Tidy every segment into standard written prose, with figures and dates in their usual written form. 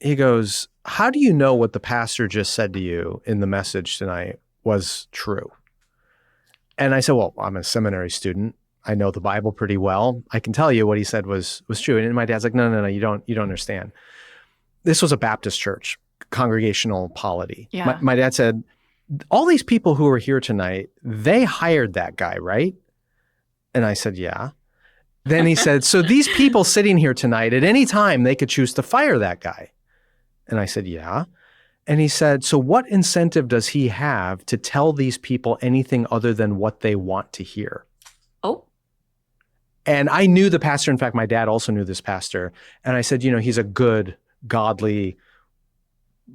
he goes, how do you know what the pastor just said to you in the message tonight was true? And I said, well, I'm a seminary student. I know the Bible pretty well. I can tell you what he said was true. And my dad's like, no, you don't understand. This was a Baptist church, congregational polity. Yeah. My dad said, all these people who are here tonight, they hired that guy, right? And I said, yeah. Then he said, so these people sitting here tonight, at any time, they could choose to fire that guy. And I said, yeah. And he said, so what incentive does he have to tell these people anything other than what they want to hear? Oh. And I knew the pastor. In fact, my dad also knew this pastor. And I said, he's a good, godly,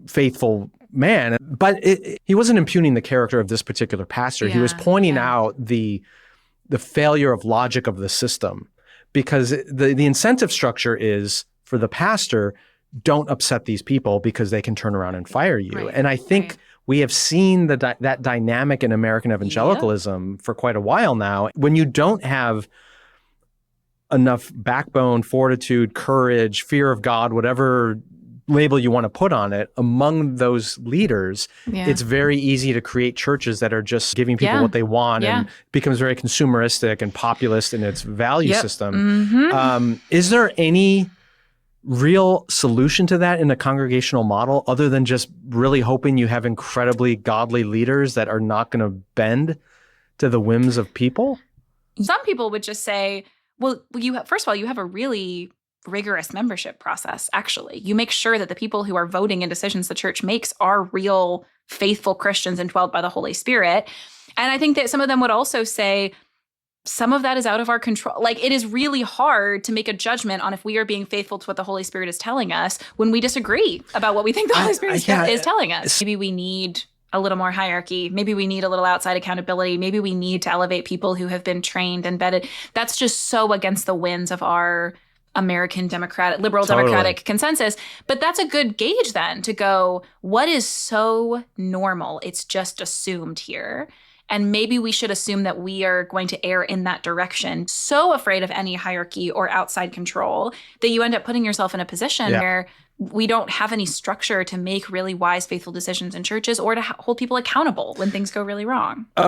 faithful man. But he wasn't impugning the character of this particular pastor. He was pointing out the failure of logic of the system, because the incentive structure is for the pastor, don't upset these people because they can turn around and fire you. Right, and I think we have seen that dynamic in American evangelicalism for quite a while now. When you don't have enough backbone, fortitude, courage, fear of God, whatever label you want to put on it, among those leaders, it's very easy to create churches that are just giving people what they want and becomes very consumeristic and populist in its value system. Mm-hmm. Is there any real solution to that in a congregational model other than just really hoping you have incredibly godly leaders that are not going to bend to the whims of people? Some people would just say, well, first of all, you have a really rigorous membership process, actually. You make sure that the people who are voting in decisions the church makes are real, faithful Christians indwelled by the Holy Spirit. And I think that some of them would also say, some of that is out of our control. Like, it is really hard to make a judgment on if we are being faithful to what the Holy Spirit is telling us when we disagree about what we think the Holy Spirit is telling us. Maybe we need a little more hierarchy. Maybe we need a little outside accountability. Maybe we need to elevate people who have been trained and vetted. That's just so against the winds of our American liberal democratic consensus. But that's a good gauge then to go, what is so normal? It's just assumed here. And maybe we should assume that we are going to err in that direction. So afraid of any hierarchy or outside control that you end up putting yourself in a position where we don't have any structure to make really wise, faithful decisions in churches or to hold people accountable when things go really wrong.